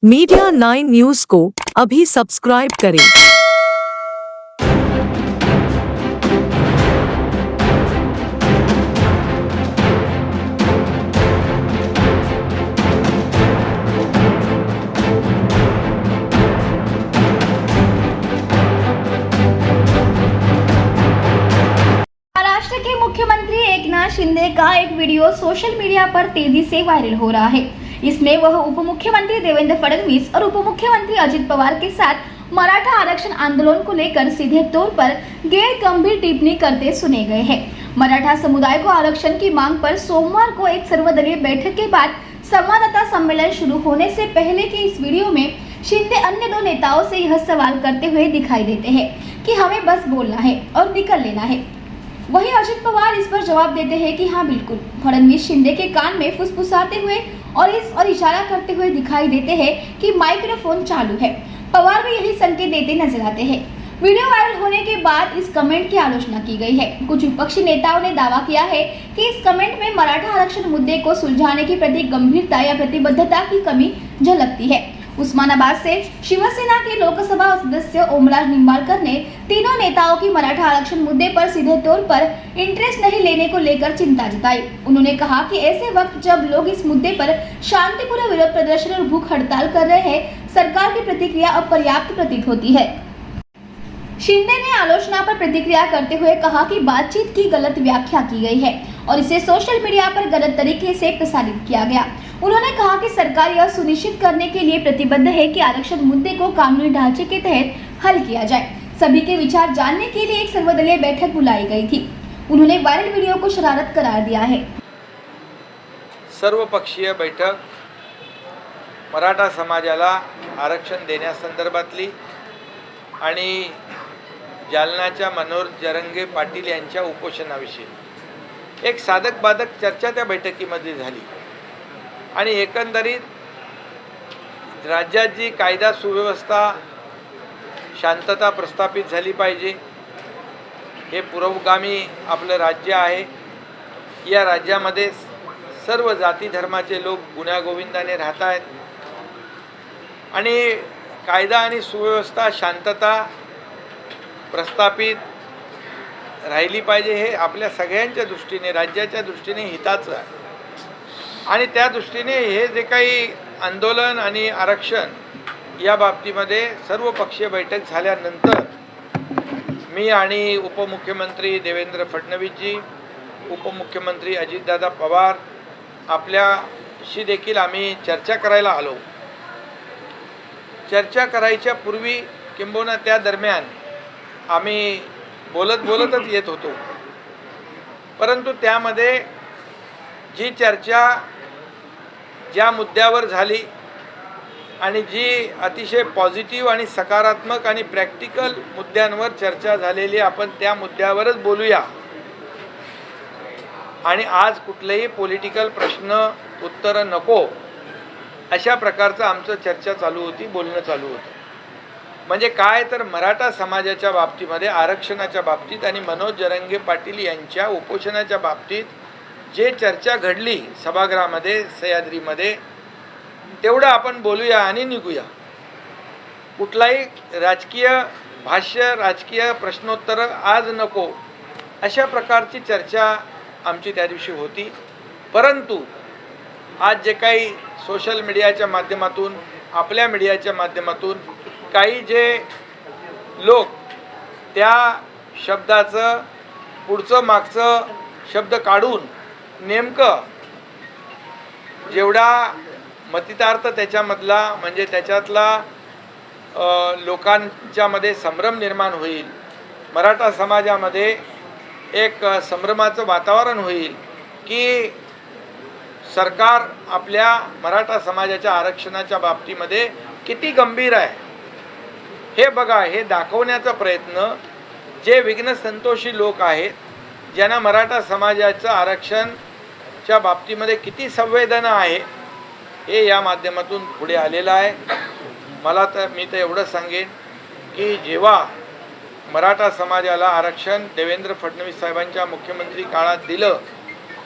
Media 9 news को अभी subscribe करें। महाराष्ट्र के मुख्यमंत्री एकनाथ शिंदे का एक वीडियो सोशल मीडिया पर तेजी से वायरल हो रहा है। इसमें वह उप मुख्यमंत्री देवेंद्र फडणवीस और उप मुख्यमंत्री अजित पवार के साथ मराठा आरक्षण आंदोलन को लेकर सीधे तौर पर गैर गंभीर टिप्पणी करते सुने गए हैं। मराठा समुदाय को आरक्षण की मांग पर सोमवार को एक सर्वदलीय बैठक के बाद संवाददाता सम्मेलन शुरू होने से पहले के इस वीडियो में शिंदे अन्य दो नेताओं से यह सवाल करते हुए दिखाई देते हैं कि हमें बस बोलना है और निकल लेना है। वहीं अजित पवार इस पर जवाब देते हैं कि हाँ बिल्कुल। फडणवीस शिंदे के कान में फुसफुसाते हुए और इशारा करते हुए दिखाई देते हैं कि माइक्रोफोन चालू है। पवार भी यही संकेत देते नजर आते हैं। वीडियो वायरल होने के बाद इस कमेंट की आलोचना की गई है। कुछ विपक्षी नेताओं ने दावा किया है कि इस कमेंट में मराठा आरक्षण मुद्दे को सुलझाने के प्रति गंभीरता या प्रतिबद्धता की कमी झलकती है। उस्मानाबाद से शिवसेना के लोकसभा सदस्य ओमराज निंबाळकर ने तीनों नेताओं की मराठा आरक्षण मुद्दे पर सीधे तौर पर इंटरेस्ट नहीं लेने को लेकर चिंता जताई। उन्होंने कहा कि ऐसे वक्त जब लोग इस मुद्दे पर शांतिपूर्ण विरोध प्रदर्शन और भूख हड़ताल कर रहे हैं, सरकार की प्रतिक्रिया अपर्याप्त प्रतीत होती है। शिंदे ने आलोचना पर प्रतिक्रिया करते हुए कहा कि बातचीत की गलत व्याख्या की गई है और इसे सोशल मीडिया पर गलत तरीके से प्रसारित किया गया। उन्होंने कहा कि सरकार यह सुनिश्चित करने के लिए प्रतिबद्ध है कि आरक्षण मुद्दे को कानूनी ढांचे के तहत हल किया जाए। सभी के विचार जानने के लिए एक सर्वदलीय बैठक बुलाई गई थी। उन्होंने वायरल वीडियो को शरारत करार दिया है। सर्वपक्षीय बैठक मराठा समाजाला आरक्षण देण्यासंदर्भातली आणि जालन्याच्या मनोहर जरंगे पाटील यांच्या उपोषणाविषयी एक साधक बाधक चर्चा त्या बैठकीमध्ये झाली आणि एकंदरीत राज्यात जी कायदा सुव्यवस्था शांतता प्रस्थापित झाली पाहिजे, हे पुरोगामी आपलं राज्य आहे। या राज्यामध्ये सर्व जाती धर्माचे लोक गुण्यागोविंदाने राहत आहेत आणि कायदा आणि सुव्यवस्था शांतता प्रस्थापित राहिली पाहिजे, हे आपल्या सगळ्यांच्या दृष्टीने राज्याच्या दृष्टीने हिताचं आहे। आणि त्या दृष्टीने हे जे काही आंदोलन आणि आरक्षण या बाबतीमध्ये सर्वपक्षीय बैठक झाल्यानंतर मी आणि उपमुख्यमंत्री देवेंद्र फडणवीसजी, उपमुख्यमंत्री अजितदादा पवार आपल्याशी देखील आम्ही चर्चा करायला आलो। चर्चा करायच्या पूर्वी किंबहुना त्या दरम्यान आम्ही बोलतच येत होतो, परंतु त्यामध्ये जी चर्चा ज्या मुद्द्यावर झाली आणि जी अतिशय पॉझिटिव्ह आणि सकारात्मक आणि प्रॅक्टिकल मुद्द्यांवर चर्चा झालेली, आपण त्या मुद्द्यावरच बोलूया आणि आज कुठलेही पॉलिटिकल प्रश्न उत्तर नको अशा प्रकारचं आमचं चर्चा चालू होती, बोलणं चालू होतं। म्हणजे काय तर मराठा समाजाच्या बाबतीमध्ये आरक्षणाच्या बाबतीत आणि मनोहर जरंगे पाटील यांच्या उपोषणाच्या बाबतीत जे चर्चा घडली सभागृहामध्ये सह्याद्रीमध्ये, तेवढं आपण बोलूया आणि निघूया। कुठलाही राजकीय भाष्य, राजकीय प्रश्नोत्तर आज नको अशा प्रकारची चर्चा आमची त्या दिवशी होती। परंतु आज जे काही सोशल मीडियाच्या माध्यमातून, आपल्या मीडियाच्या माध्यमातून काही जे लोक त्या शब्दाचं पुढचं मागचं शब्द काढून नेमकं जेवढा मतितार्थ त्याच्यामधला म्हणजे त्याच्यातला लोकांच्यामध्ये संभ्रम निर्माण होईल, मराठा समाजामध्ये एक संभ्रमाचं वातावरण होईल की सरकार आपल्या मराठा समाजाच्या आरक्षणाच्या बाबतीमध्ये किती गंभीर आहे, हे बघा, हे दाखवण्याचा प्रयत्न जे विघ्न संतोषी लोक आहेत, ज्यांना मराठा समाजाचं आरक्षणच्या बाबतीमध्ये किती संवेदना आहे, हे या माध्यमातून पुढे आलेलं आहे। मी तर एवढं सांगेन की जेव्हा मराठा समाजाला आरक्षण देवेंद्र फडणवीस साहेबांच्या मुख्यमंत्री काळात दिलं,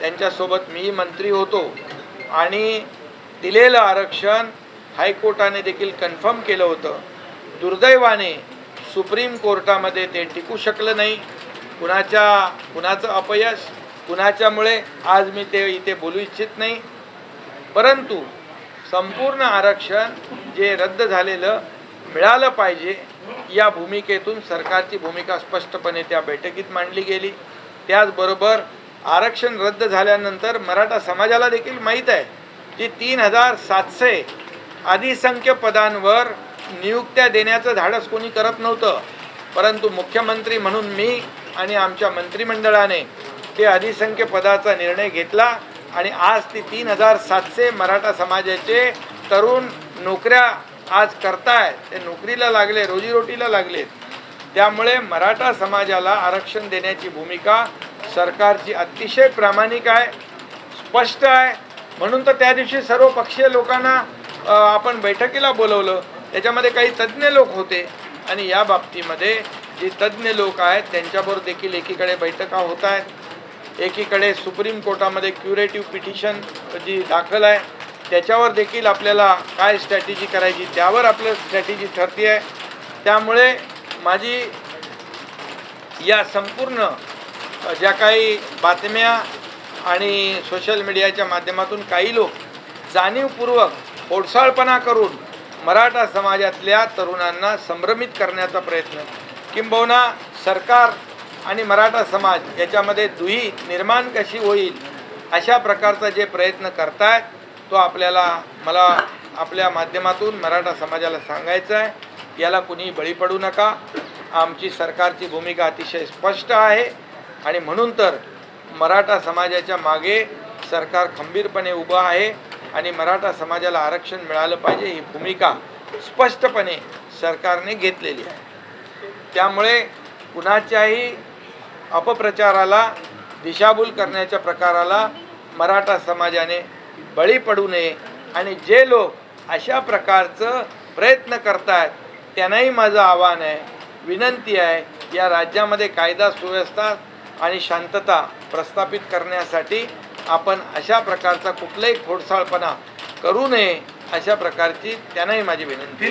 त्यांच्यासोबत मी मंत्री होतो आणि दिलेलं आरक्षण हायकोर्टाने देखील कन्फर्म केलं होतं. दुर्दैवाने सुप्रीम कोर्टामध्ये ते टिकू शकलं नाही. कुणाचं अपयश, कुणाच्यामुळे आज मी ते इथे बोलू इच्छित नाही. परंतु संपूर्ण आरक्षण जे रद्द झालेलं मिळालं पाहिजे या भूमिकेतून सरकारची भूमिका स्पष्टपणे त्या बैठकीत मांडली गेली. त्याचबरोबर आरक्षण रद्द झाल्यानंतर मराठा समाजाला देखील माहीत आहे की 3700 अधिसंख्य पदांवर नियुक्त्या देण्याचं धाडस कोणी करत नव्हतं. परंतु मुख्यमंत्री म्हणून मी आणि आमच्या मंत्रिमंडळाने ते अधिसंख्य पदाचा निर्णय घेतला आणि आज ती 3700 मराठा समाजाचे तरुण नोकऱ्या आज करतायत. ते नोकरीला लागले, रोजीरोटीला लागलेत. त्यामुळे मराठा समाजाला आरक्षण देण्याची भूमिका सरकारची अतिशय प्रामाणिक आहे, स्पष्ट आहे. म्हणून तर त्या दिवशी सर्व पक्षीय लोकांना आपण बैठकीला बोलवलं. त्याच्यामध्ये काही तज्ज्ञ लोक होते आणि या बाबतीमध्ये जे तज्ज्ञ लोक आहेत त्यांच्याबरोबर देखील एकीकडे बैठका होत आहेत, एकीकडे सुप्रीम कोर्टामध्ये क्युरेटिव्ह पिटिशन जी दाखल आहे त्याच्यावर देखील आपल्याला काय स्ट्रॅटेजी करायची त्यावर आपलं स्ट्रॅटेजी ठरते आहे. त्यामुळे माझी या संपूर्ण ज्या काही बातम्या आणि सोशल मीडियाच्या माध्यमातून काही लोक जाणीवपूर्वक खोडसाळपणा करून मराठा समाजातल्या तरुणांना संभ्रमित करण्याचा प्रयत्न, किंबहुना सरकार आणि मराठा समाज याच्यामध्ये दुही निर्माण कशी होईल अशा प्रकारचा जे प्रयत्न करतायत तो मला आपल्या माध्यमातून मराठा समाजाला सांगायचं आहे, याला कुणी बळी पडू नका. आमची सरकारची भूमिका अतिशय स्पष्ट आहे आणि म्हणून तर मराठा समाजाच्या मागे सरकार खंबीरपणे उभं आहे आणि मराठा समाजाला आरक्षण मिळालं पाहिजे ही भूमिका स्पष्टपणे सरकारने घेतलेली आहे. त्यामुळे कुणाच्याही अपप्रचाराला, दिशाभूल करण्याच्या प्रकाराला मराठा समाजाने बळी पडू नये आणि जे लोक अशा प्रकारचं प्रयत्न करतात त्यांनाही माझं आव्हान आहे, विनंती आहे, या राज्यामध्ये कायदा सुव्यवस्था आणि शांतता प्रस्थापित करण्यासाठी आपण अशा प्रकारचा कुठलाही खोडसाळपणा करू नये अशा प्रकारची त्यांनाही माझी विनंती.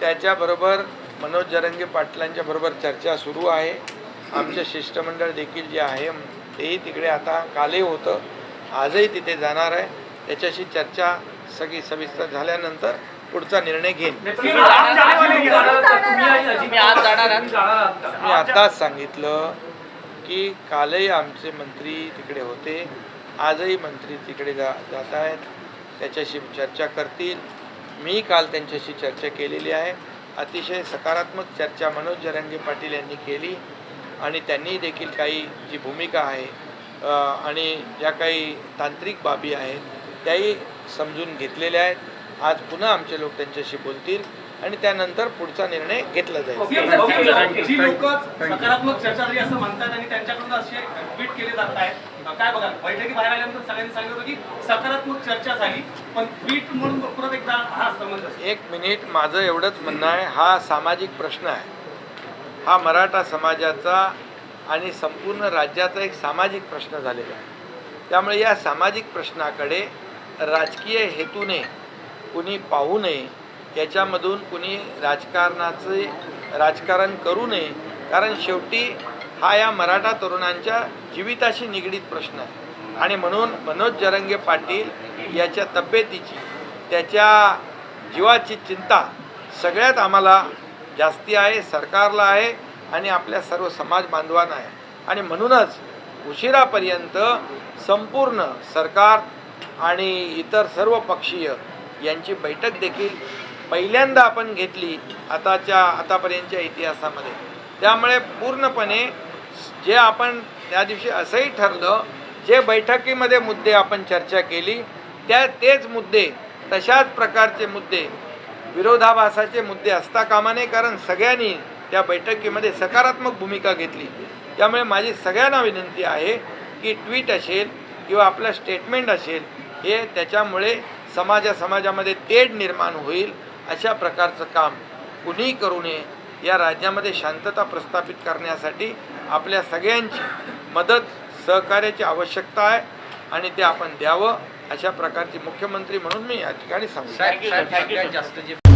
त्याच्याबरोबर मनोज जरंगे पाटलांच्या बरोबर चर्चा सुरू आहे. आमचे शिष्टमंडळ देखील जे आहे तेही तिकडे आता कालही होतं, आजही तिथे जाणार आहे. त्याच्याशी चर्चा सगळी सविस्तर झाल्यानंतर पुढचा निर्णय घेईन. मी आताच सांगितलं की कालही आमचे मंत्री तिकडे होते, आजही मंत्री तिकडे जात आहेत, त्याच्याशी चर्चा करतील. मी काल त्यांच्याशी चर्चा केलेली आहे. अतिशय सकारात्मक चर्चा मनोज जरंगे पाटील यांनी केली आणि त्यांनी देखील काही जी भूमिका आहे आणि ज्या काही तांत्रिक बाबी आहेत त्याही समजून घेतलेल्या आहेत. आज पुन्हा आमचे लोक त्यांच्याशी बोलतील आणि त्यानंतर पुढचा निर्णय घेतला जाईल. जी लोक सकारात्मक चर्चा झाली असं म्हणतात आणि त्यांच्याकडून असे ट्विट केले जात आहेत, काय बघा बैठकी बाहेर आल्यानंतर सगळ्यांनी सांगितलं की सकारात्मक चर्चा झाली पण ट्विट म्हणून परत एकदा हा संबंध. एक मिनिट, माझं एवढंच म्हणणं आहे, हा सामाजिक प्रश्न आहे. हा मराठा समाजाचा आणि संपूर्ण राज्याचा एक सामाजिक प्रश्न झालेला आहे. त्यामुळे या सामाजिक प्रश्नाकडे राजकीय हेतूने कुणी पाहू नये, याच्यामधून कुणी राजकारण करू नये. कारण शेवटी हा या मराठा तरुणांच्या जीविताशी निगडीत प्रश्न आहे आणि म्हणून मनोज जरंगे पाटील याच्या तब्येतीची, त्याच्या जीवाची चिंता सगळ्यात आम्हाला जास्ती आहे, सरकारला आहे आणि आपल्या सर्व समाज बांधवांना आहे. आणि म्हणूनच उशिरापर्यंत संपूर्ण सरकार आणि इतर सर्व पक्षीय यांची बैठक देखील पहिल्यांदा आपण घेतली आतापर्यंतच्या इतिहासामध्ये. त्यामुळे पूर्णपणे जे आपण त्या दिवशी असंही ठरलं, जे बैठकीमध्ये मुद्दे आपण चर्चा केली तेच मुद्दे, तशाच प्रकारचे मुद्दे, विरोधाभासाचे मुद्दे असता कामा नये. कारण सगळ्यांनी त्या बैठकीमध्ये सकारात्मक भूमिका घेतली. त्यामुळे माझी सगळ्यांना विनंती आहे की ट्विट असेल किंवा आपलं स्टेटमेंट असेल हे त्याच्यामुळे समाजामध्ये तेढ निर्माण होईल अशा प्रकारचं काम कुणीही करू नये. या राज्यामध्ये शांतता प्रस्थापित करण्यासाठी आपल्या सगळ्यांची मदत सहकार्याची आवश्यकता आहे. आणि ते आपण द्यावं अशा प्रकारची मुख्यमंत्री म्हणून मी या ठिकाणी सांगतो. सगळ्यात जास्त जे